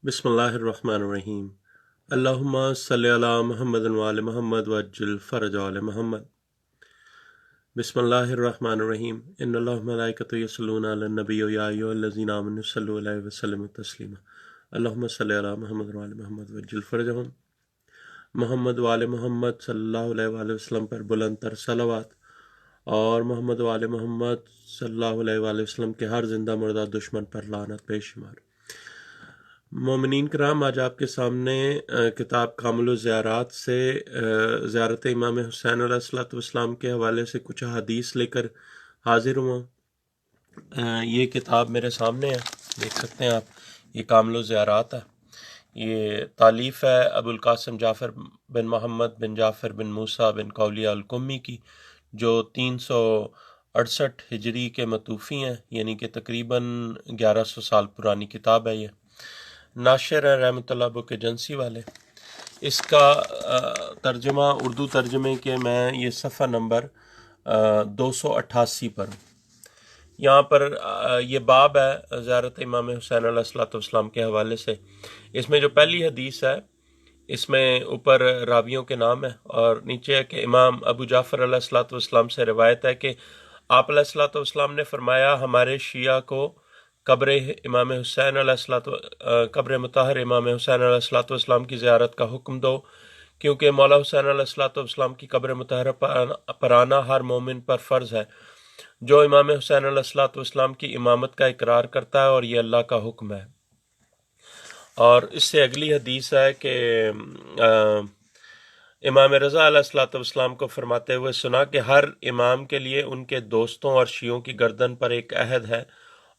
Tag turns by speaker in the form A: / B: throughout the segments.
A: بسم اللہ الرحمن الرحیم۔ اللہم صلی علی محمد وعلی محمد وعجل فرج علی محمد۔ بسم اللہ الرحمن الرحیم۔ ان اللہ ملائکۃ یصلون علی النبی یا ایھا الذین آمنوا صلوا علیہ وسلموا تسلیما۔ اللہم صلی علی محمد وعلی محمد وعجل فرجہم۔ محمد وعلی محمد صلی اللہ علیہ وآلہ وسلم پر بلند تر صلوات، اور محمد وعلی محمد صلی اللہ علیہ وآلہ وسلم کے ہر زندہ مردہ دشمن پر لعنت بے شمار۔ مومنین کرام، آج آپ کے سامنے کتاب کامل الزیارات سے زیارت امام حسین علیہ الصلوۃ والسلام کے حوالے سے کچھ حدیث لے کر حاضر ہوا۔ یہ کتاب میرے سامنے ہے، دیکھ سکتے ہیں آپ، یہ کامل الزیارات ہے۔ یہ تالیف ہے ابو القاسم جعفر بن محمد بن جعفر بن موسیٰ بن کولیہ القمی کی، جو 368 ہجری کے متوفی ہیں، یعنی کہ تقریباً 1100 سال پرانی کتاب ہے۔ یہ ناشر ہے رحمۃ اللہ بک ایجنسی والے۔ اس کا ترجمہ اردو ترجمے کے میں یہ صفحہ نمبر 288 پر ہوں۔ یہاں پر یہ باب ہے زیارت امام حسین علیہ الصلوۃ والسلام کے حوالے سے۔ اس میں جو پہلی حدیث ہے، اس میں اوپر راویوں کے نام ہے اور نیچے ہے کہ امام ابو جعفر علیہ الصلوۃ والسلام سے روایت ہے کہ آپ علیہ الصلوۃ والسلام نے فرمایا، ہمارے شیعہ کو قبر امام حسین قبر مطہر امام حسین علیہ الصلوۃ والسلام کی زیارت کا حکم دو، کیونکہ مولا حسین علیہ الصلوۃ والسلام کی قبر مطہرہ پر آنا ہر مومن پر فرض ہے جو امام حسین علیہ الصلوۃ والسلام کی امامت کا اقرار کرتا ہے، اور یہ اللہ کا حکم ہے۔ اور اس سے اگلی حدیث ہے کہ امام رضا علیہ الصلوۃ والسلام کو فرماتے ہوئے سنا کہ ہر امام کے لیے ان کے دوستوں اور شیعوں کی گردن پر ایک عہد ہے،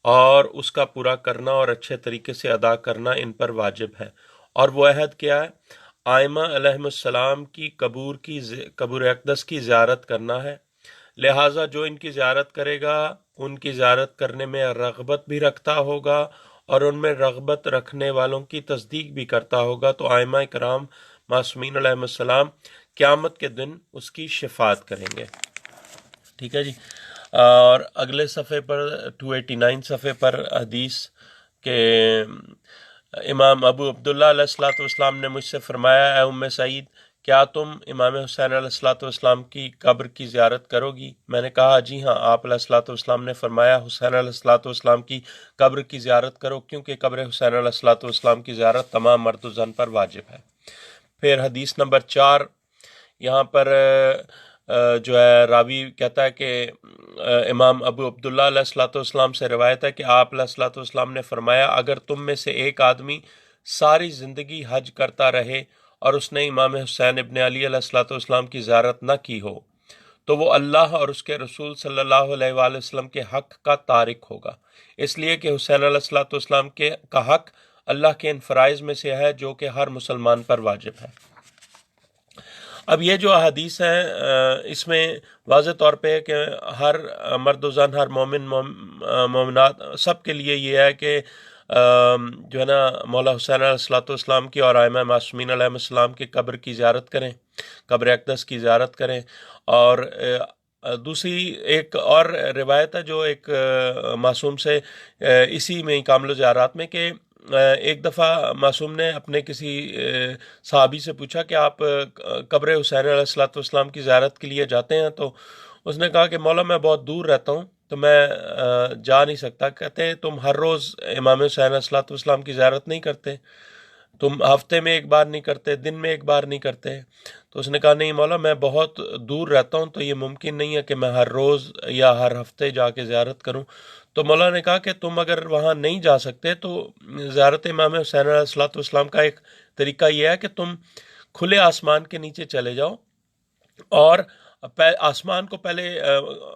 A: اور اس کا پورا کرنا اور اچھے طریقے سے ادا کرنا ان پر واجب ہے۔ اور وہ عہد کیا ہے؟ آئمہ علیہم السلام کی قبور اقدس کی زیارت کرنا ہے، لہٰذا جو ان کی زیارت کرے گا ان کی زیارت کرنے میں رغبت بھی رکھتا ہوگا اور ان میں رغبت رکھنے والوں کی تصدیق بھی کرتا ہوگا، تو آئمہ کرام معصومین علیہم السلام قیامت کے دن اس کی شفاعت کریں گے۔ ٹھیک ہے جی۔ اور اگلے صفحے پر 289 صفحے پر حدیث کہ امام ابو عبداللہ علیہ الصلوۃ والسلام نے مجھ سے فرمایا، اے ام سعید، کیا تم امام حسین علیہ الصلوۃ والسلام کی قبر کی زیارت کرو گی؟ میں نے کہا جی ہاں۔ آپ علیہ الصلوۃ والسلام نے فرمایا، حسین علیہ الصلوۃ والسلام کی قبر کی زیارت کرو، کیونکہ قبر حسین علیہ الصلوۃ والسلام کی زیارت تمام مرد و زن پر واجب ہے۔ پھر حدیث نمبر 4، یہاں پر جو ہے راوی کہتا ہے کہ امام ابو عبداللہ علیہ الصلوۃ والسلام سے روایت ہے کہ آپ علیہ الصلوۃ والسلام نے فرمایا، اگر تم میں سے ایک آدمی ساری زندگی حج کرتا رہے اور اس نے امام حسین ابن علی علیہ الصلوۃ والسلام کی زیارت نہ کی ہو، تو وہ اللہ اور اس کے رسول صلی اللہ علیہ وآلہ وسلم کے حق کا تارک ہوگا، اس لیے کہ حسین علیہ الصلوۃ والسلام کا حق اللہ کے ان فرائض میں سے ہے جو کہ ہر مسلمان پر واجب ہے۔ اب یہ جو احادیث ہیں، اس میں واضح طور پہ کہ ہر مرد و زن، ہر مومن مومنات، سب کے لیے یہ ہے کہ جو ہے نا مولا حسین علیہ الصلوۃ والسلام کی اور ائمہ معصومین علیہ السلام کی قبر کی زیارت کریں، قبر اقدس کی زیارت کریں۔ اور دوسری ایک اور روایت ہے جو ایک معصوم سے اسی میں کامل زیارات میں، کہ ایک دفعہ معصوم نے اپنے کسی صحابی سے پوچھا کہ آپ قبر حسین علیہ الصلوۃ والسلام کی زیارت کے لیے جاتے ہیں؟ تو اس نے کہا کہ مولا میں بہت دور رہتا ہوں تو میں جا نہیں سکتا۔ کہتے ہیں تم ہر روز امام حسین علیہ الصلوۃ والسلام کی زیارت نہیں کرتے؟ تم ہفتے میں ایک بار نہیں کرتے؟ دن میں ایک بار نہیں کرتے؟ تو اس نے کہا نہیں مولا، میں بہت دور رہتا ہوں تو یہ ممکن نہیں ہے کہ میں ہر روز یا ہر ہفتے جا کے زیارت کروں۔ تو مولا نے کہا کہ تم اگر وہاں نہیں جا سکتے تو زیارت امام حسین علیہ الصلوۃ والسلام کا ایک طریقہ یہ ہے کہ تم کھلے آسمان کے نیچے چلے جاؤ اور آسمان کو پہلے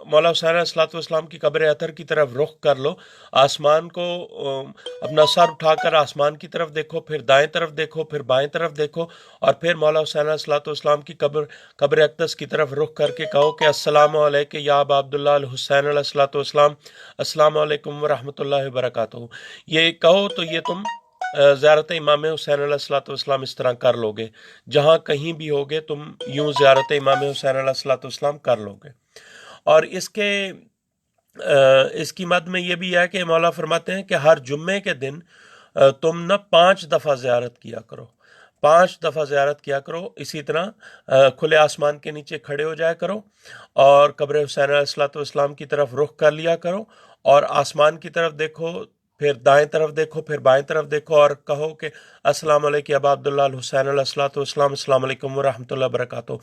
A: مولا حسین علیہ الصلوۃ والسلام کی قبر اطہر کی طرف رخ کر لو، آسمان کو اپنا سر اٹھا کر آسمان کی طرف دیکھو، پھر دائیں طرف دیکھو، پھر بائیں طرف دیکھو، اور پھر مولا حسین علیہ الصلوۃ والسلام کی قبر اقدس کی طرف رخ کر کے کہو کہ السلام علیکم یا ابا عبداللہ الحسین علیہ الصلوۃ والسلام، السلام علیکم ورحمۃ اللہ وبرکاتہ۔ یہ کہو تو یہ تم زیارت امام حسین علیہ الصلوۃ والسلام اس طرح کر لو گے، جہاں کہیں بھی ہوگے تم یوں زیارت امام حسین علیہ الصلوۃ والسلام کر لو گے۔ اور اس کی مد میں یہ بھی ہے کہ مولا فرماتے ہیں کہ ہر جمعے کے دن تم نہ 5 دفعہ زیارت کیا کرو، 5 دفعہ زیارت کیا کرو۔ اسی طرح کھلے آسمان کے نیچے کھڑے ہو جایا کرو اور قبر حسین علیہ السلام کی طرف رخ کر لیا کرو، اور آسمان کی طرف دیکھو، پھر دائیں طرف دیکھو، پھر بائیں طرف دیکھو، اور کہو کہ السلام علیکم ابا عبداللہ الحسین علیہ السلام، السلام علیکم ورحمۃ اللہ وبرکاتہ۔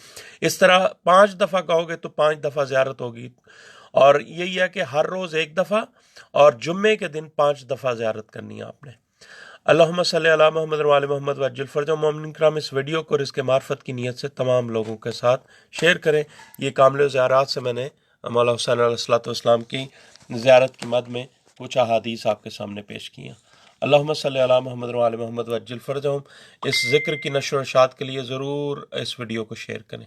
A: اس طرح 5 دفعہ کہو گے تو 5 دفعہ زیارت ہوگی، اور یہی ہے کہ ہر روز 1 دفعہ، اور جمعے کے دن 5 دفعہ زیارت کرنی ہے آپ نے۔ اللہم صلی علی محمد و علی محمد وعجل فرجہ۔ مومنین کرام، اس ویڈیو کو رزق معرفت کی نیت سے تمام لوگوں کے ساتھ شیئر کریں۔ یہ کامل زیارات سے میں نے مولا حسین علیہ السلام کی زیارت کی مد میں کچھ احادیث آپ کے سامنے پیش کی ہیں۔ اللہم صلی علی محمد و علی محمد وعجل فرجہ۔ اس ذکر کی نشر و اشاعت کے لیے ضرور اس ویڈیو کو شیئر کریں۔